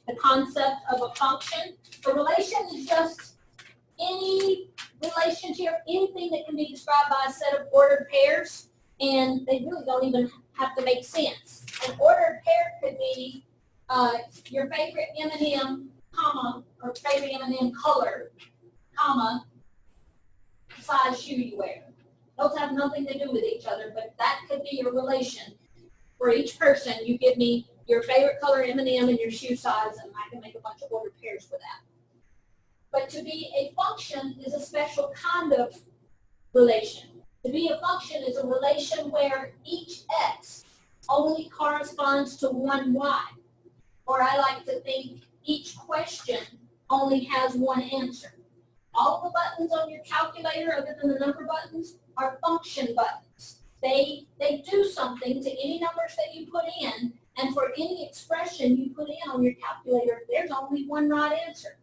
the concept of a function. A relation is just any relationship, anything that can be described by a set of ordered pairs, and they really don't even have to make sense. An ordered pair could be your favorite M&M, comma, or favorite M&M color, comma, size shoe you wear. Those have nothing to do with each other, but that could be your relation. For each person, you give me your favorite color M&M and your shoe size, and I can make a bunch of ordered pairs for that. But to be a function is a special kind of relation. To be a function is a relation where each x only corresponds to one y. Or I like to think each question only has one answer. All the buttons on your calculator, other than the number buttons, are function buttons. They do something to any numbers that you put in, and for any expression you put in on your calculator, there's only one right answer.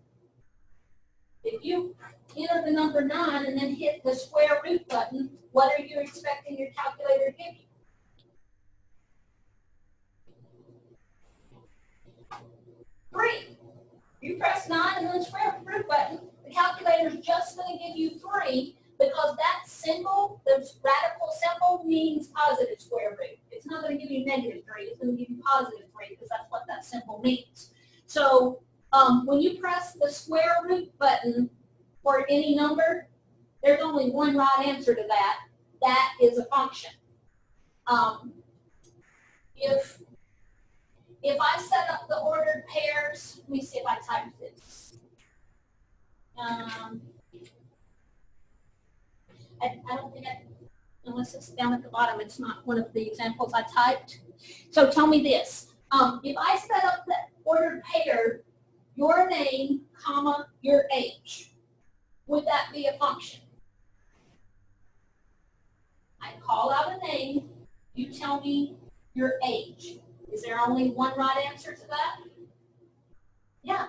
If you enter the number 9 and then hit the square root button, what are you expecting your calculator to give you? 3. You press 9 and then the square root button, the calculator is just going to give you 3 because that symbol, the radical symbol, means positive square root. It's not going to give you negative 3. It's going to give you positive 3 because that's what that symbol means. So when you press the square root button for any number, there's only one right answer to that. That is a function. If I set up the ordered pairs, let me see if I type this. I don't think unless it's down at the bottom, it's not one of the examples I typed. So tell me this. If I set up the ordered pair, your name, comma, your age, would that be a function? I call out a name, you tell me your age. Is there only one right answer to that? Yeah.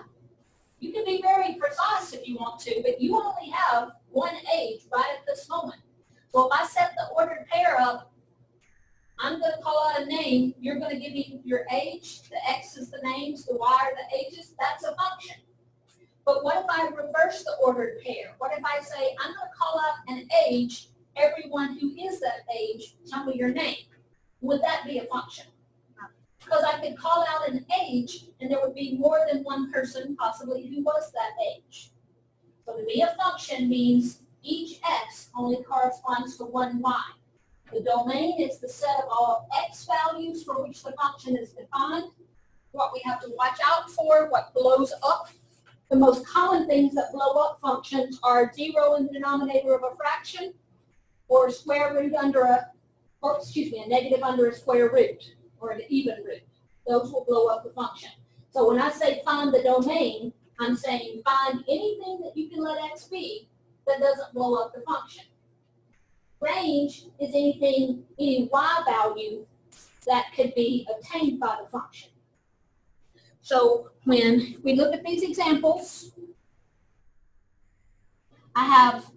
You can be very precise if you want to, but you only have one age right at this moment. So if I set the ordered pair up, I'm going to call out a name. You're going to give me your age. The X is the names, the Y are the ages. That's a function. But what if I reverse the ordered pair? What if I say, I'm going to call out an age, everyone who is that age, tell me your name. Would that be a function? Because I could call out an age, and there would be more than one person possibly who was that age. So to be a function means each x only corresponds to one y. The domain is the set of all x values for which the function is defined. What we have to watch out for, what blows up. The most common things that blow up functions are 0 in the denominator of a fraction, or square root under a negative under a square root, or an even root. Those will blow up the function. So when I say find the domain, I'm saying find anything that you can let x be that doesn't blow up the function. Range is any y value that could be obtained by the function. So when we look at these examples, I have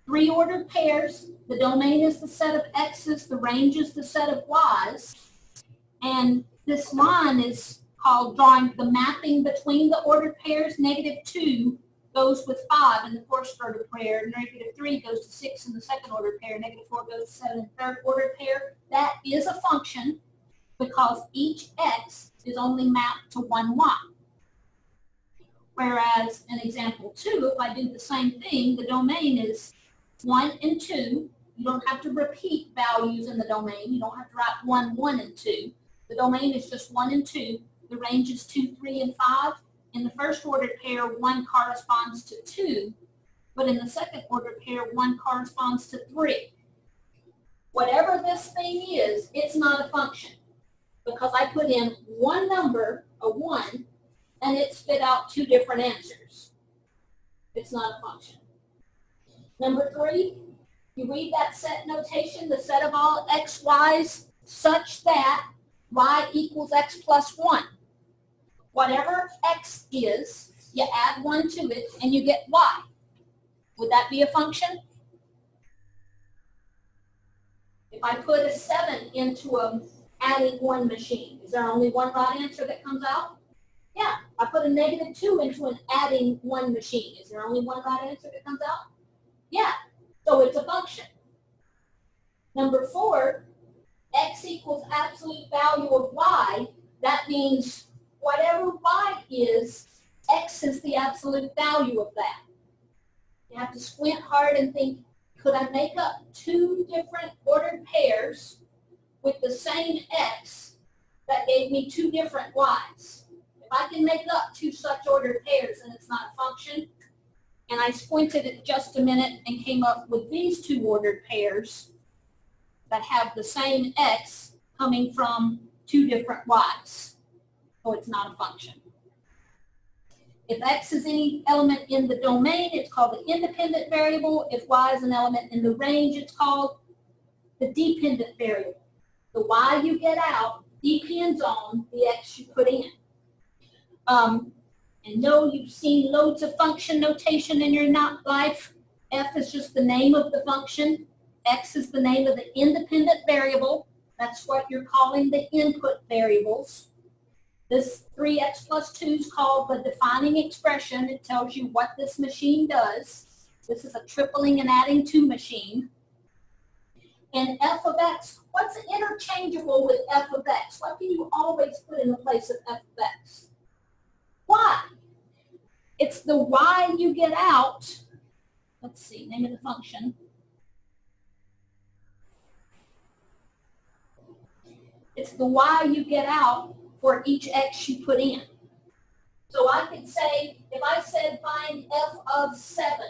3 ordered pairs. The domain is the set of x's. The range is the set of y's. And this line is called drawing the mapping between the ordered pairs. -2 goes with 5 in the first ordered pair. -3 goes to 6 in the second ordered pair. -4 goes to 7 in the third ordered pair. That is a function because each x is only mapped to one y. Whereas in example 2, if I do the same thing, the domain is 1 and 2. You don't have to repeat values in the domain. You don't have to write 1, 1, and 2. The domain is just 1 and 2. The range is 2, 3, and 5. In the first ordered pair, 1 corresponds to 2. But in the second ordered pair, 1 corresponds to 3. Whatever this thing is, it's not a function. Because I put in one number, a 1, and it spit out 2 different answers. It's not a function. Number 3, you read that set notation, the set of all x, y's, such that y equals x plus 1. Whatever x is, you add 1 to it, and you get y. Would that be a function? If I put a 7 into a adding 1 machine, is there only one right answer that comes out? Yeah. If I put a -2 into an adding one machine. Is there only one right answer that comes out? Yeah, so it's a function. Number 4, x equals absolute value of y. That means whatever y is, x is the absolute value of that. You have to squint hard and think, could I make up 2 different ordered pairs with the same x that gave me 2 different y's? If I can make up 2 such ordered pairs and it's not a function, and I squinted it just a minute and came up with these 2 ordered pairs that have the same x coming from 2 different y's. So it's not a function. If x is any element in the domain, it's called the independent variable. If y is an element in the range, it's called the dependent variable. The y you get out depends on the x you put in. And no, you've seen loads of function notation in your life. F is just the name of the function. X is the name of the independent variable. That's what you're calling the input variables. This 3x plus 2 is called the defining expression. It tells you what this machine does. This is a tripling and adding 2 machine. And f of x, what's interchangeable with f of x? What can you always put in the place of f of x? Y. It's the y you get out. Let's see, name of the function. It's the y you get out for each x you put in. So I could say, if I said find f of 7,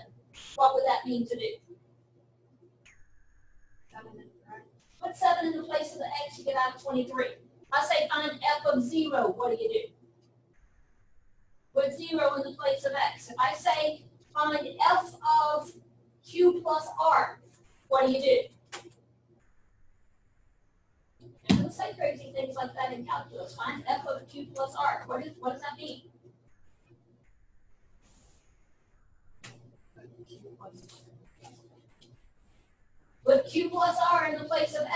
what would that mean to do? Put 7 in the place of the x you get out of 23. I say find f of 0, what do you do? Put 0 in the place of x. If I say find f of q plus r, what do you do? And don't say crazy things like that in calculus. Find f of q plus r. What does that mean? Put q plus r in the place of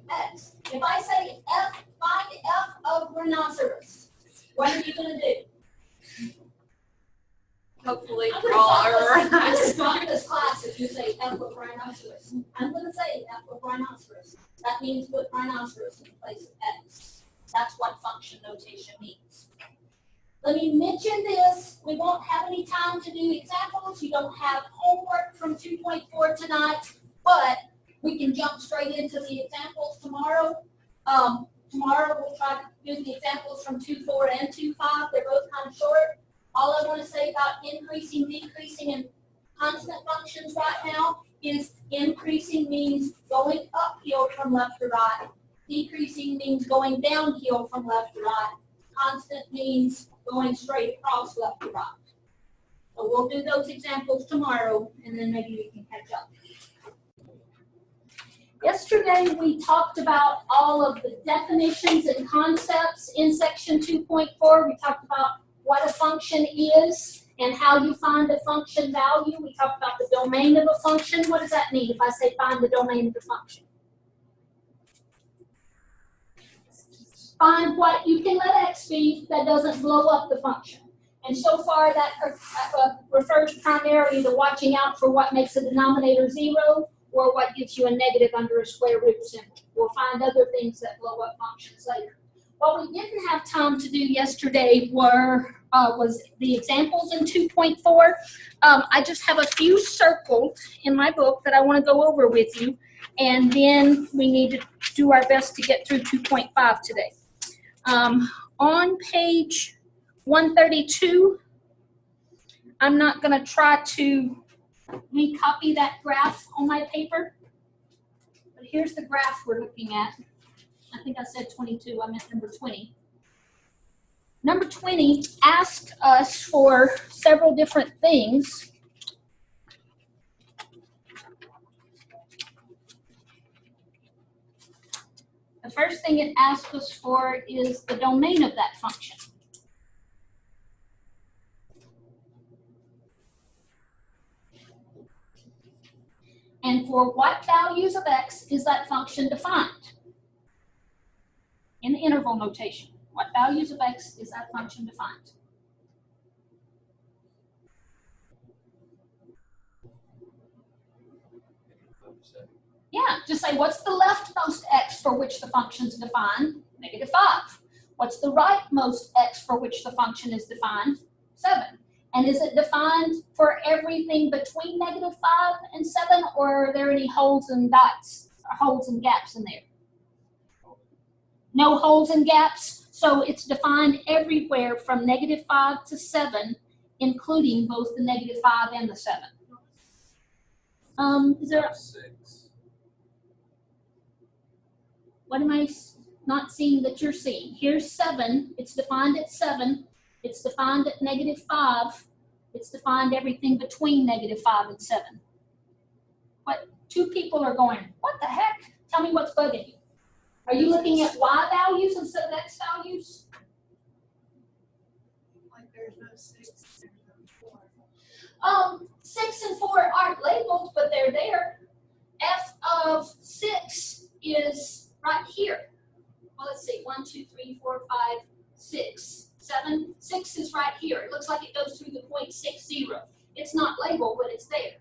x. If I say find f of rhinoceros, what are you going to do? Hopefully draw I'm going to drop this class if you say f of rhinoceros. I'm going to say f of rhinoceros. That means put rhinoceros in the place of x. That's what function notation means. Let me mention this. We won't have any time to do examples. You don't have homework from 2.4 tonight, but we can jump straight into the examples tomorrow. Tomorrow we'll try to do the examples from 2.4 and 2.5. They're both kind of short. All I want to say about increasing, decreasing, and constant functions right now is increasing means going uphill from left to right. Decreasing means going downhill from left to right. Constant means going straight across left to right. So we'll do those examples tomorrow, and then maybe we can catch up. Yesterday, we talked about all of the definitions and concepts in section 2.4. We talked about what a function is and how you find a function value. We talked about the domain of a function. What does that mean if I say find the domain of the function? Find what you can let x be that doesn't blow up the function. And so far that refers primarily to watching out for what makes a denominator 0 or what gives you a negative under a square root symbol. We'll find other things that blow up functions later. What we didn't have time to do yesterday was the examples in 2.4. I just have a few circled in my book that I want to go over with you, and then we need to do our best to get through 2.5 today. On page 132, I'm not going to try to recopy that graph on my paper, but here's the graph we're looking at. I think I said 22, I meant number 20. Number 20 asked us for several different things. The first thing it asks us for is the domain of that function. And for what values of x is that function defined? In the interval notation, what values of x is that function defined? Yeah, just say what's the leftmost x for which the function's defined? -5. What's the rightmost x for which the function is defined? 7. And is it defined for everything between -5 and 7, or are there any holes and dots, or holes and gaps in there? No holes and gaps, so it's defined everywhere from -5 to 7, including both the -5 and the 7. Is there? 6. What am I not seeing that you're seeing? Here's 7. It's defined at 7. It's defined at -5. It's defined everything between -5 and 7. What? 2 people are going, what the heck? Tell me what's bugging you. Are you looking at y values instead of x values? Like there's no 6, there's no 4. 6 and 4 aren't labeled, but they're there. F of 6 is right here. Well, let's see, 1, 2, 3, 4, 5, 6, 7. 6 is right here. It looks like it goes through the point 60. It's not labeled, but it's there.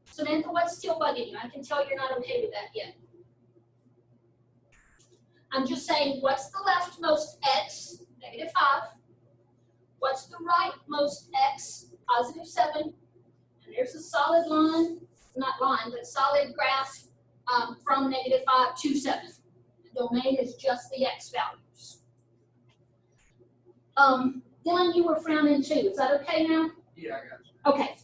Samantha, what's still bugging you? I can tell you're not okay with that yet. I'm just saying, what's the leftmost x? -5. What's the rightmost x? +7. And there's a solid line, not line, but solid graph from -5 to 7. The domain is just the x values. Dylan, you were frowning too. Is that okay now? Yeah, I got you. Okay.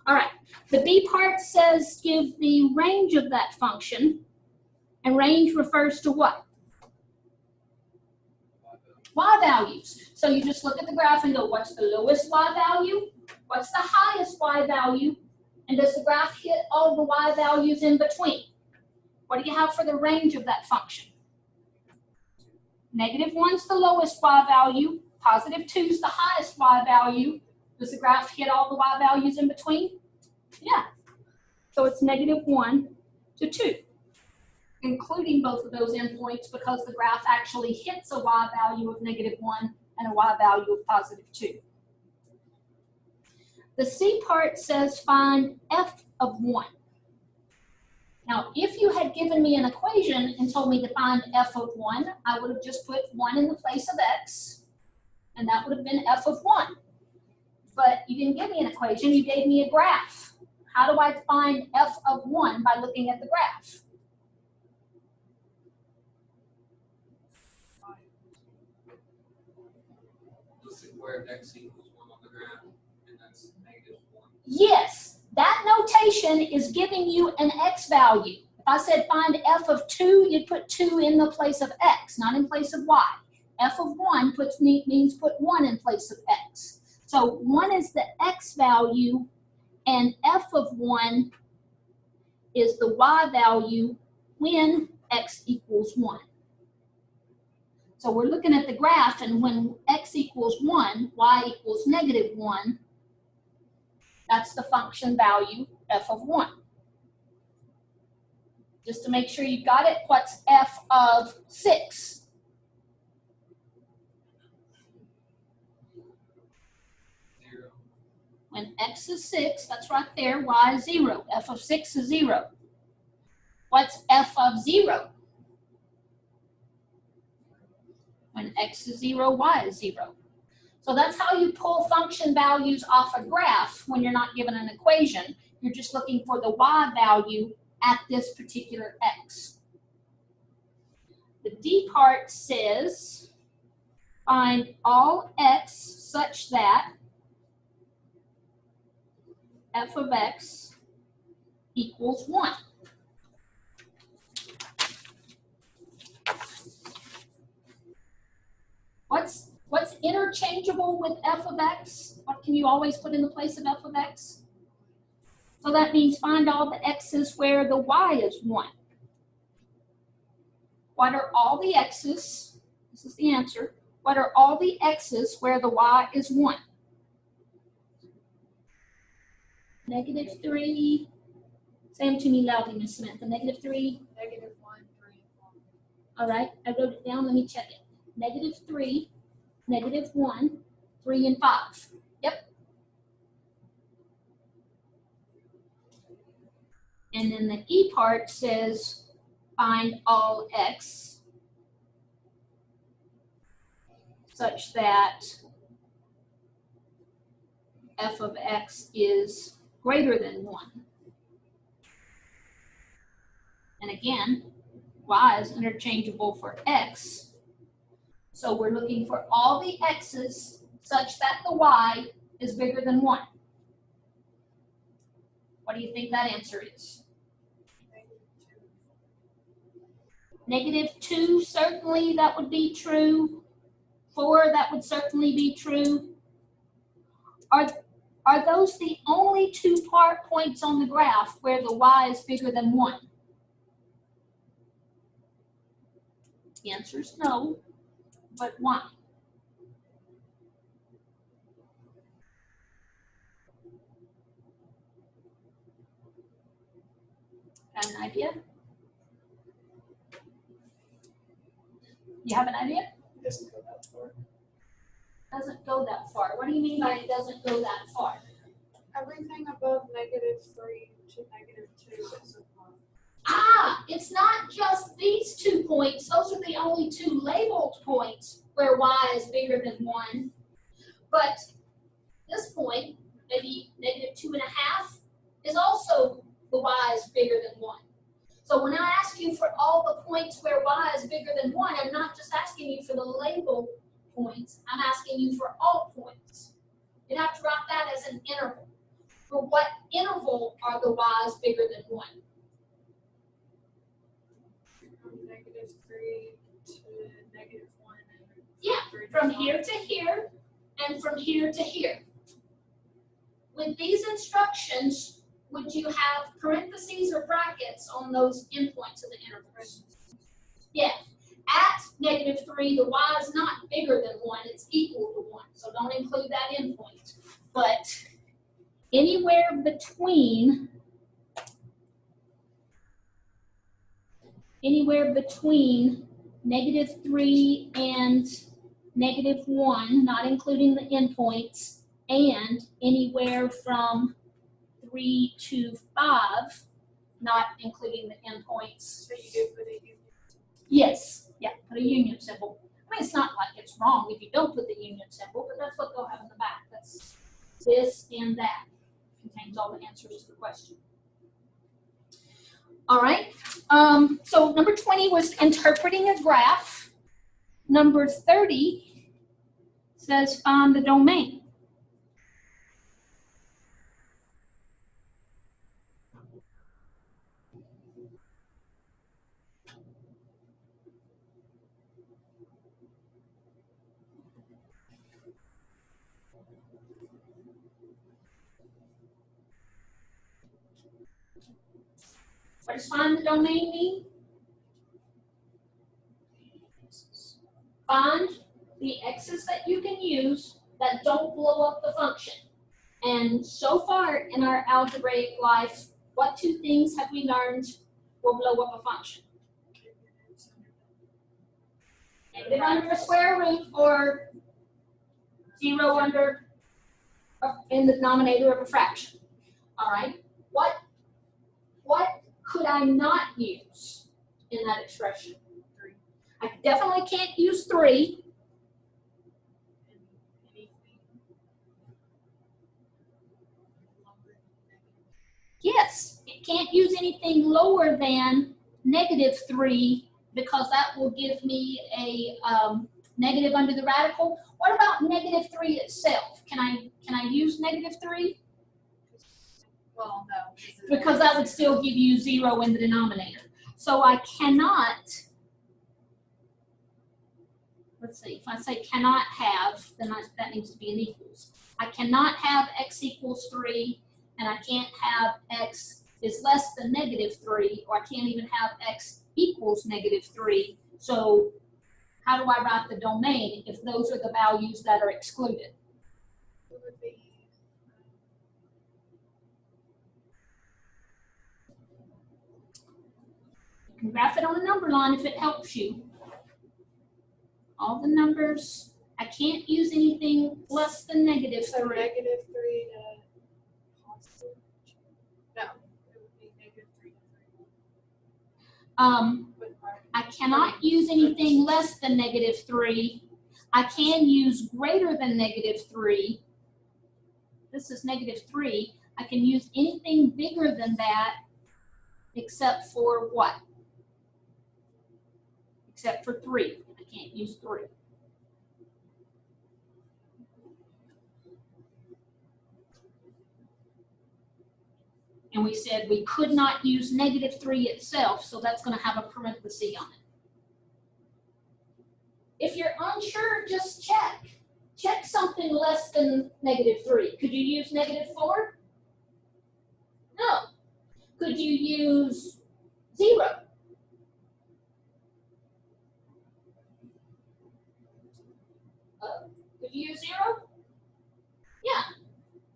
All right. The B part says give the range of that function, and range refers to what? Y values. So you just look at the graph and go, what's the lowest y value? What's the highest y value? And does the graph hit all the y values in between? What do you have for the range of that function? -1's the lowest y value. +2's the highest y value. Does the graph hit all the y values in between? Yeah. So it's -1 to 2. Including both of those endpoints, because the graph actually hits a y value of -1 and a y value of +2. The C part says find f of 1. Now, if you had given me an equation and told me to find f of 1, I would have just put 1 in the place of x, and that would have been f of 1. But you didn't give me an equation, you gave me a graph. How do I find f of 1 by looking at the graph? Where x equals 1 on the graph, and that's -1. Yes, that notation is giving you an x value. If I said find f of 2, you'd put 2 in the place of x, not in place of y. F of 1 means put 1 in place of x. So 1 is the x value, and f of 1 is the y value when x equals 1. So we're looking at the graph, and when x equals 1, y equals -1, that's the function value, f of 1. Just to make sure you got it, what's f of 6? Zero. When x is 6, that's right there, y is 0. F of 6 is 0. What's f of 0? When x is 0, y is 0. So that's how you pull function values off a graph when you're not given an equation. You're just looking for the y value at this particular x. The D part says find all x such that f of x equals 1. What's interchangeable with f of x? What can you always put in the place of f of x? So that means find all the x's where the y is 1. What are all the x's? This is the answer. What are all the x's where the y is 1? -3. Say them to me loudly, Miss Samantha. -3. -1, 3, and 4. All right, I wrote it down. Let me check it. -3, -1, 3, and 5. Yep. And then the E part says find all x such that f of x is greater than 1. And again, y is interchangeable for x. So we're looking for all the x's such that the y is bigger than 1. What do you think that answer is? -2, certainly that would be true. 4, that would certainly be true. Are those the only 2 points on the graph where the y is bigger than 1? The answer is no, but why? Got an idea? You have an idea? It doesn't go that far. Doesn't go that far. What do you mean by it doesn't go that far? Everything above -3 to -2 is a one. Ah, it's not just these 2 points. Those are the only 2 labeled points where y is bigger than 1. But this point, maybe -2.5, is also the y is bigger than 1. So when I ask you for all the points where y is bigger than 1, I'm not just asking you for the label points, I'm asking you for all points. You'd have to write that as an interval. For what interval are the y's bigger than 1? From -3 to -1. And Yeah, 3 to from 5. here to here, and from here to here. With these instructions, would you have parentheses or brackets on those endpoints of the intervals? Yeah. At -3, the y is not bigger than 1, it's equal to 1. So don't include that endpoint. But anywhere between -3 and -1, not including the endpoints, and anywhere from 3 to 5, not including the endpoints. So you do put a union. Yes, yeah, put a union symbol. I mean, it's not like it's wrong if you don't put the union symbol, but that's what they'll have in the back. That's this and that. Contains all the answers to the question. All right, so number 20 was interpreting a graph. Number 30 says find the domain. What does find the domain mean? Find the x's that you can use that don't blow up the function. And so far in our algebraic life, what 2 things have we learned will blow up a function? Negative under a square root or 0 under in the denominator of a fraction. All right, what could I not use in that expression? 3. I definitely can't use 3. Yes, it can't use anything lower than -3 because that will give me a negative under the radical. What about -3 itself? Can I use -3? Well, no. Because that would still give you 0 in the denominator. So I cannot, let's see, if I say cannot have, then that needs to be an equals. I cannot have x equals 3, and I can't have x is less than -3, or I can't even have x equals -3. So how do I write the domain if those are the values that are excluded? It would be You can graph it on a number line if it helps you. All the numbers, I can't use anything less than -3. so -3 to positive. No, it would be -3 I cannot use anything less than -3. I can use greater than -3. This is -3. I can use anything bigger than that except for what? Except for 3. I can't use 3. And we said we could not use -3 itself, so that's going to have a parenthesis on it. If you're unsure, just check. Check something less than -3. Could you use -4? No. Could you use 0? Could you use 0? Yeah.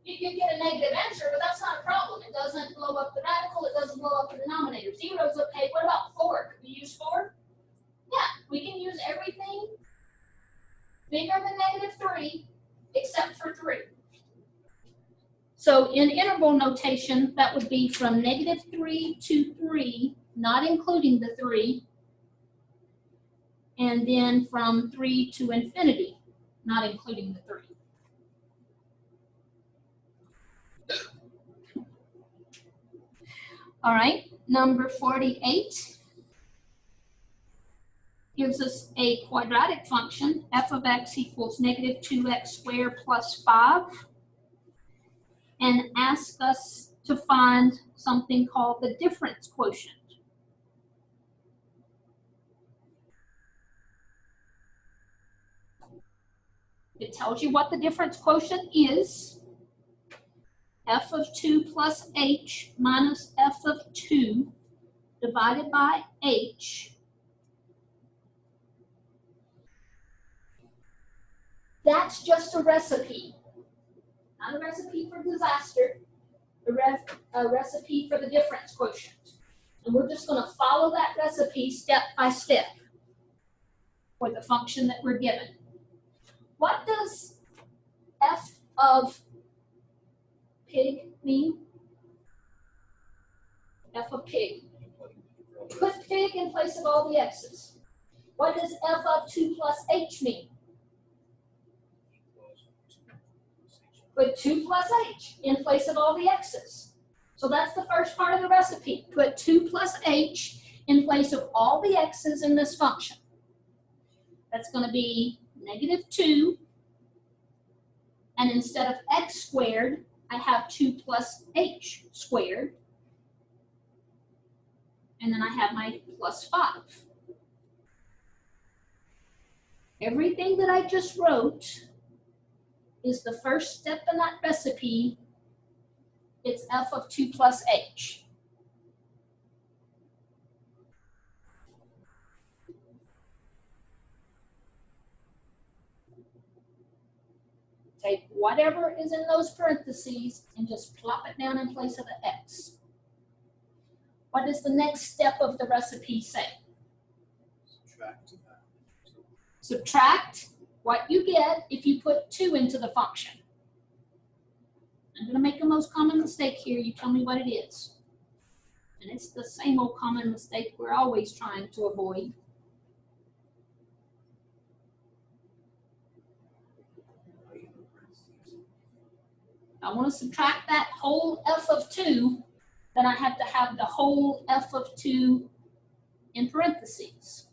You get a negative answer, but that's not a problem. It doesn't blow up the radical. It doesn't blow up the denominator. 0 is okay. What about 4? Could we use 4? Yeah, we can use everything bigger than -3 except for 3. So in interval notation, that would be from -3 to 3, not including the 3, and then from 3 to infinity, not including the 3. All right, number 48 gives us a quadratic function, f of x equals -2x squared plus 5, and asks us to find something called the difference quotient. It tells you what the difference quotient is. F of 2 plus h minus f of 2 divided by h. That's just a recipe. Not a recipe for disaster, a recipe for the difference quotient. And we're just going to follow that recipe step by step for the function that we're given. What does f of pig mean? F of pig. Put pig in place of all the x's. What does f of 2 plus h mean? Put 2 plus h in place of all the x's. So that's the first part of the recipe. Put 2 plus h in place of all the x's in this function. That's going to be -2. And instead of x squared, I have 2 plus h squared. And then I have my plus 5. Everything that I just wrote is the first step in that recipe. It's f of 2 plus h. Take whatever is in those parentheses and just plop it down in place of the x. What does the next step of the recipe say? Subtract what you get if you put 2 into the function. I'm going to make the most common mistake here. You tell me what it is. And it's the same old common mistake we're always trying to avoid. I want to subtract that whole f of 2, then I have to have the whole f of 2 in parentheses.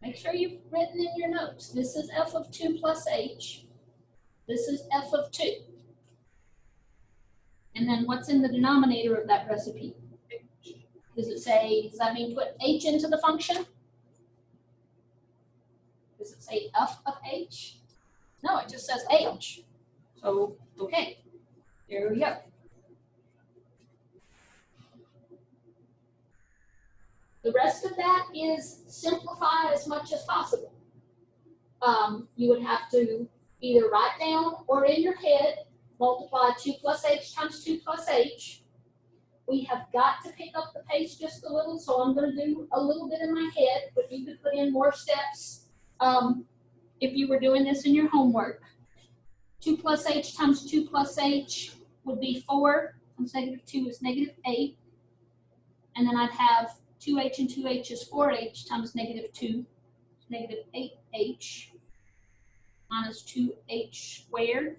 Make sure you've written in your notes. This is f of 2 plus h. This is f of 2. And then what's in the denominator of that recipe? Does that mean put h into the function? Does it say f of h? No, it just says h. So, okay, there we go. The rest of that is simplify as much as possible. You would have to either write down or in your head multiply 2 plus h times 2 plus h. We have got to pick up the pace just a little, so I'm going to do a little bit in my head, but you could put in more steps if you were doing this in your homework. 2 plus h times 2 plus h would be 4 times negative 2 is negative 8. And then I'd have 2h and 2h is 4h times negative 2, negative 8h minus 2h squared.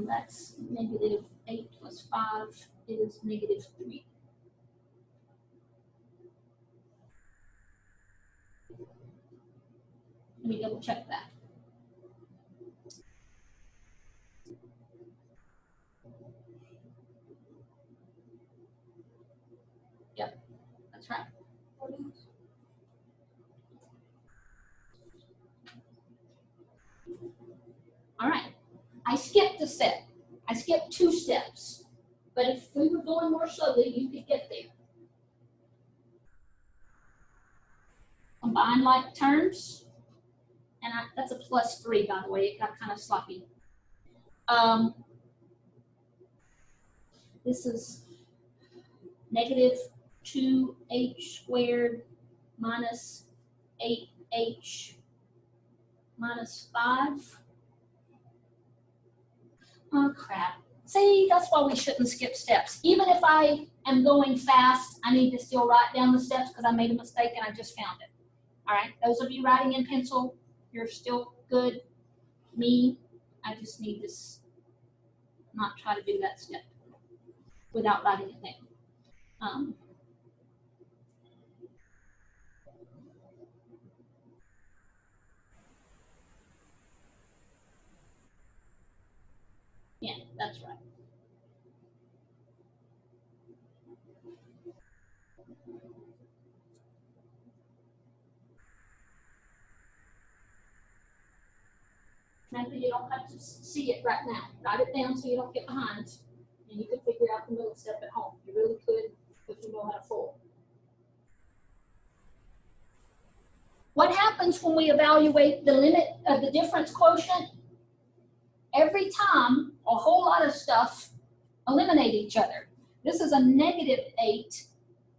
That's negative 8 plus 5 is negative 3. Let me double check that. Yep, that's right. All right, I skipped a step. I skipped 2 steps. But if we were going more slowly, you could get there. Combine like terms. And that's a plus 3, by the way. It got kind of sloppy. This is negative 2h squared minus 8h minus 5. Oh, crap. See, that's why we shouldn't skip steps. Even if I am going fast, I need to still write down the steps because I made a mistake and I just found it. All right, those of you writing in pencil, you're still good. Me, I just need to not try to do that step without writing it down. Yeah, that's right. Remember, you don't have to see it right now. Write it down so you don't get behind. And you can figure out the middle step at home. You really could if you know how to fold. What happens when we evaluate the limit of the difference quotient? Every time, a whole lot of stuff eliminate each other. This is a negative 8.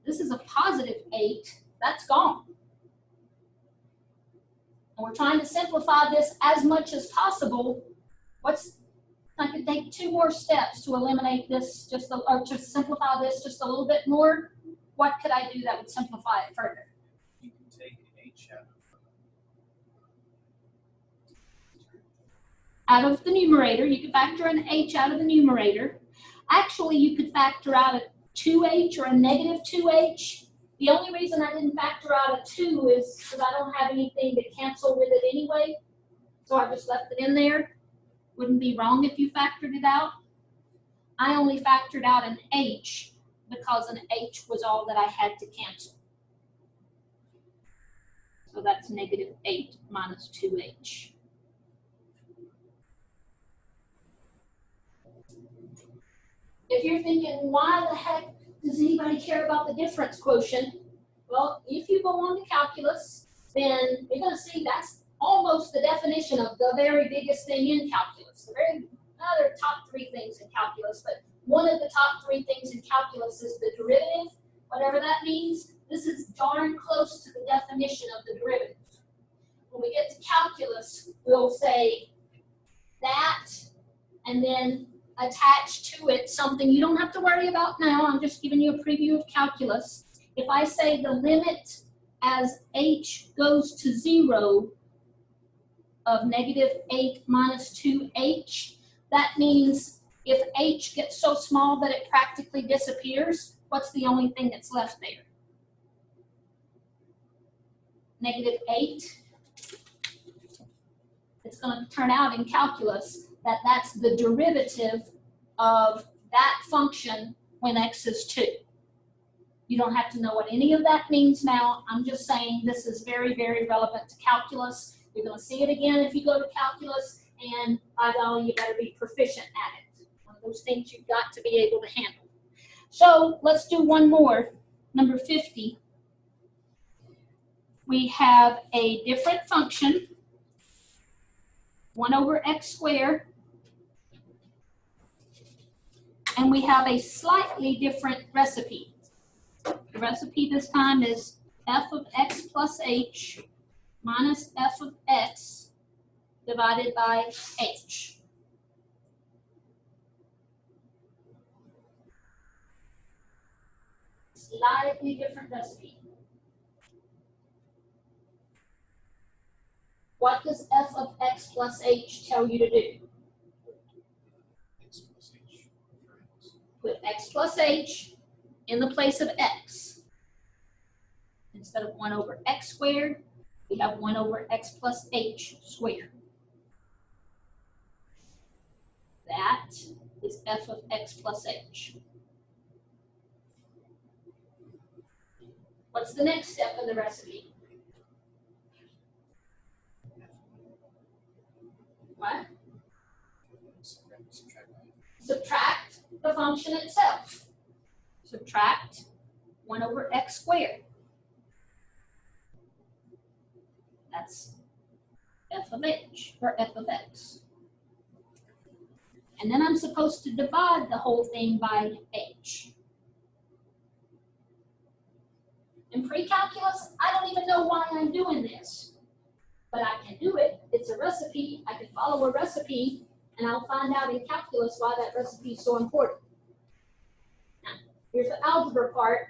This is a positive 8. That's gone. And we're trying to simplify this as much as possible. I could take 2 more steps to eliminate this, or to simplify this just a little bit more. What could I do that would simplify it further? You can take h out of the numerator. You could factor an h out of the numerator. Actually, you could factor out a 2h or a negative 2h. The only reason I didn't factor out a 2 is because I don't have anything to cancel with it anyway. So I just left it in there. Wouldn't be wrong if you factored it out. I only factored out an h because an h was all that I had to cancel. So that's negative 8 minus 2h. If you're thinking, why the heck does anybody care about the difference quotient? Well, if you go on to calculus, then you're going to see that's almost the definition of the very biggest thing in calculus. The very other top 3 things in calculus, but one of the top 3 things in calculus is the derivative, whatever that means. This is darn close to the definition of the derivative. When we get to calculus, we'll say that, and then attach to it something you don't have to worry about now. I'm just giving you a preview of calculus. If I say the limit as h goes to 0 of negative 8 minus 2h, that means if h gets so small that it practically disappears, what's the only thing that's left there? Negative 8. It's going to turn out in calculus that that's the derivative of that function when x is 2. You don't have to know what any of that means now. I'm just saying this is very, very relevant to calculus. You're going to see it again if you go to calculus, and by golly, you better be proficient at it. One of those things you've got to be able to handle. So let's do one more, number 50. We have a different function, 1 over x squared, and we have a slightly different recipe. The recipe this time is f of x plus h minus f of x divided by h. Slightly different recipe. What does f of x plus h tell you to do? X plus H for X. Put x plus h in the place of x. Instead of 1 over x squared, we have 1 over x plus h squared. That is f of x plus h. What's the next step in the recipe? What? Subtract off. Subtract the function itself. Subtract 1 over x squared. That's f of h, or f of x. And then I'm supposed to divide the whole thing by h. In pre-calculus, I don't even know why I'm doing this, but I can do it. It's a recipe. I can follow a recipe, and I'll find out in calculus why that recipe is so important. Now, here's the algebra part.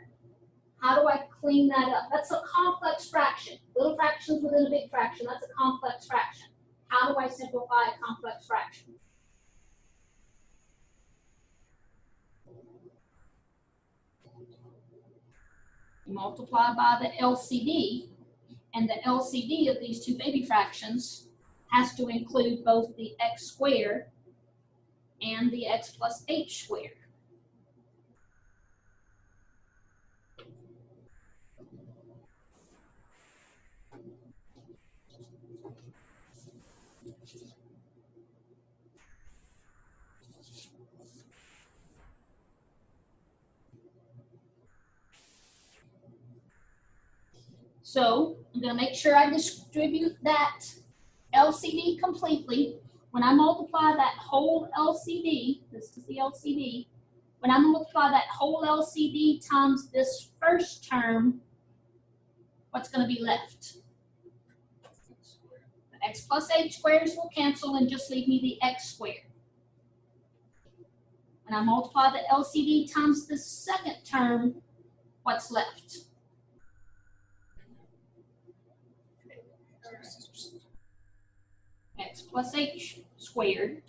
How do I clean that up? That's a complex fraction. Little fractions within a big fraction, that's a complex fraction. How do I simplify a complex fraction? You multiply by the LCD, and the LCD of these two baby fractions has to include both the x squared and the x plus h squared. So I'm going to make sure I distribute that LCD completely. When I multiply that whole LCD, this is the LCD, when I multiply that whole LCD times this first term, what's going to be left? X squared. The x plus h squares will cancel and just leave me the x squared. When I multiply the LCD times the second term, what's left? X plus h squared.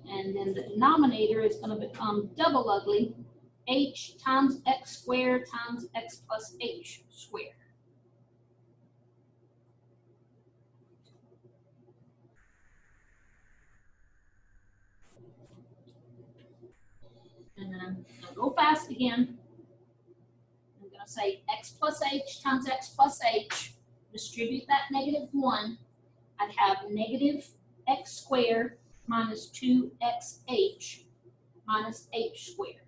And then the denominator is going to become double ugly, h times x squared times x plus h squared. And then I'm going to go fast again. I'm going to say x plus h times x plus h. Distribute that -1. I'd have negative x squared minus 2xh minus h squared.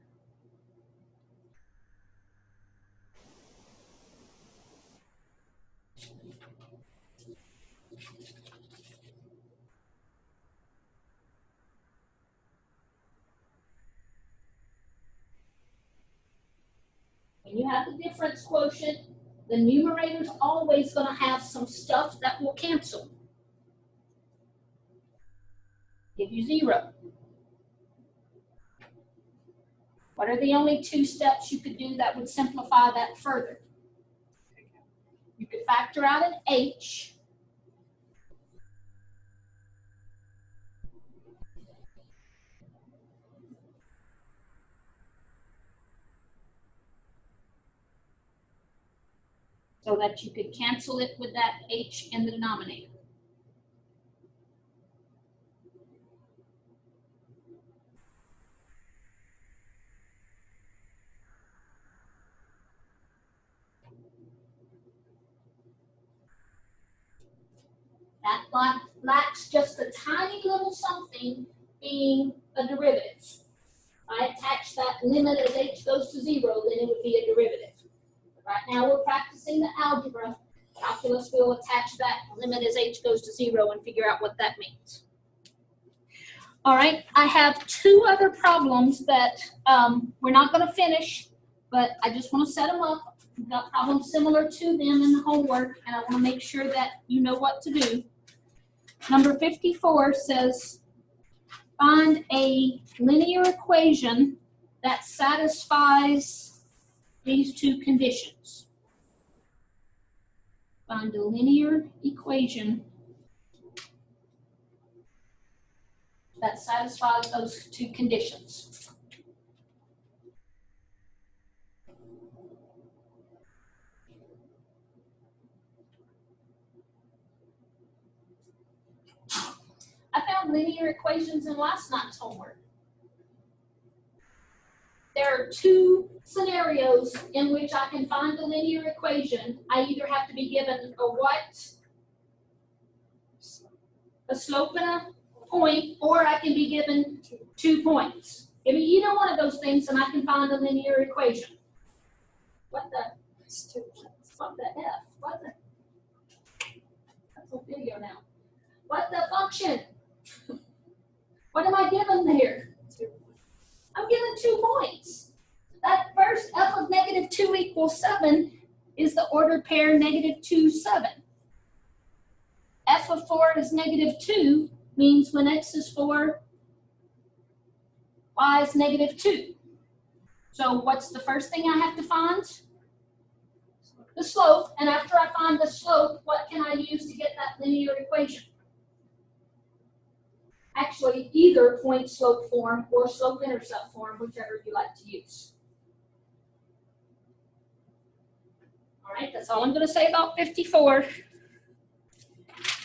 When you have the difference quotient, the numerator's always going to have some stuff that will cancel. Give you 0. What are the only two steps you could do that would simplify that further? You could factor out an h. So that you could cancel it with that h in the denominator. That lacks just a tiny little something being a derivative. If I attach that limit as h goes to 0, then it would be a derivative. Right now we're practicing the algebra. Calculus will attach that limit as h goes to 0 and figure out what that means. All right, I have 2 other problems that we're not going to finish, but I just want to set them up We've got problems similar to them in the homework, and I want to make sure that you know what to do. Number 54 says, find a linear equation that satisfies these two conditions. Find a linear equation that satisfies those two conditions. I found linear equations in last night's homework. There are two scenarios in which I can find a linear equation. I either have to be given a what? A slope and a point, or I can be given 2 points. Give me either one of those things and I can find a linear equation. What the? What the F? What the? That's a video now. What the function? What am I given there? I'm given 2 points. That first f of negative 2 equals 7 is the ordered pair negative 2, 7. F of 4 is negative 2 means when x is 4, y is negative 2. So what's the first thing I have to find? The slope. And after I find the slope, what can I use to get that linear equation? Actually, either point slope form or slope intercept form, whichever you like to use. All right, that's all I'm going to say about 54.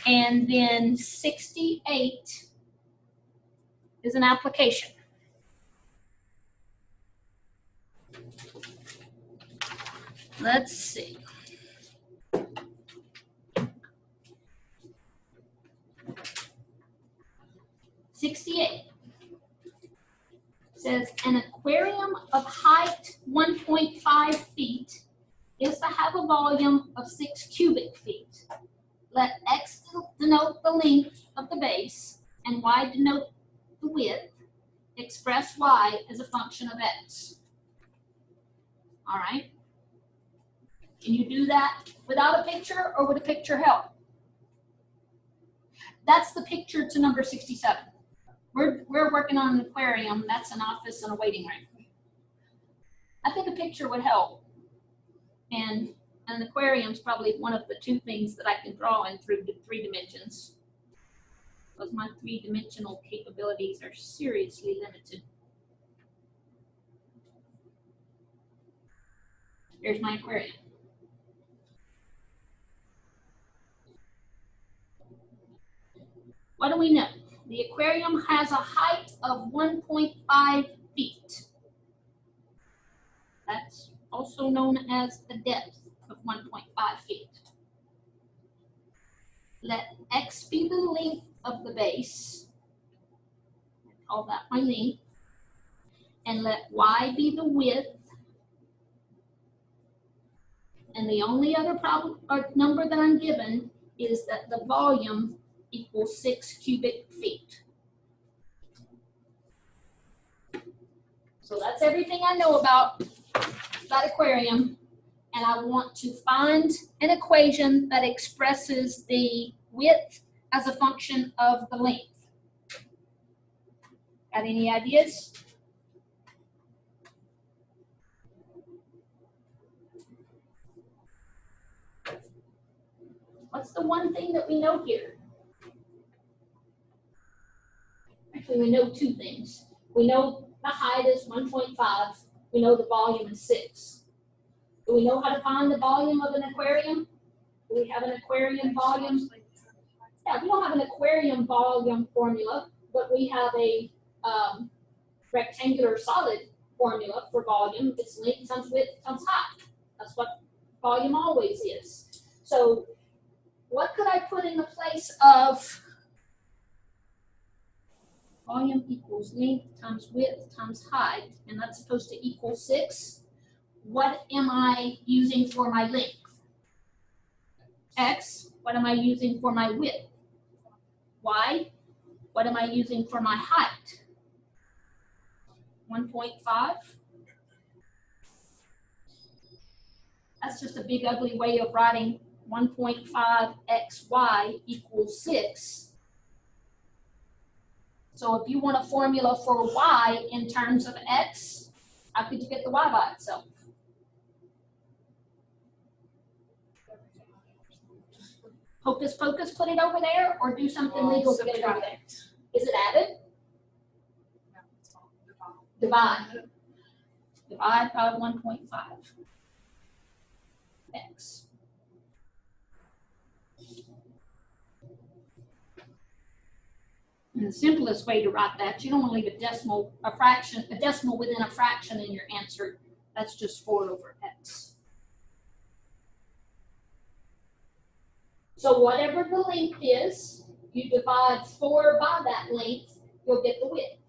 And then 68 is an application. Let's see. Says an aquarium of height 1.5 feet is to have a volume of 6 cubic feet. Let x denote the length of the base and y denote the width. Express y as a function of x. All right. Can you do that without a picture or with a picture help? That's the picture to number 67. We're working on an aquarium. That's an office and a waiting room. I think a picture would help. And an aquarium is probably one of the 2 things that I can draw in through 3 dimensions. Because my 3-dimensional capabilities are seriously limited. Here's my aquarium. What do we know? The aquarium has a height of 1.5 feet. That's also known as the depth of 1.5 feet. Let x be the length of the base. Call that my length. And let y be the width. And the only other problem or number that I'm given is that the volume equals 6 cubic feet. So that's everything I know about that aquarium. And I want to find an equation that expresses the width as a function of the length. Got any ideas? What's the one thing that we know here? Actually, we know 2 things. We know the height is 1.5. We know the volume is 6. Do we know how to find the volume of an aquarium? Do we have an aquarium volume? Yeah, we don't have an aquarium volume formula, but we have a rectangular solid formula for volume. It's length times width times height. That's what volume always is. So what could I put in the place of volume equals length times width times height, and that's supposed to equal 6? What am I using for my length? X. What am I using for my width? Y. What am I using for my height? 1.5. That's just a big ugly way of writing 1.5 xy equals 6. So if you want a formula for y in terms of x, how could you get the y by itself? Hocus pocus, put it over there, or do something legal to get it over there? Is it added? No, it's not divided. Divide. Divide by 1.5 x. And the simplest way to write that, you don't want to leave a decimal within a fraction in your answer. That's just 4 over x. So whatever the length is, you divide 4 by that length, you'll get the width.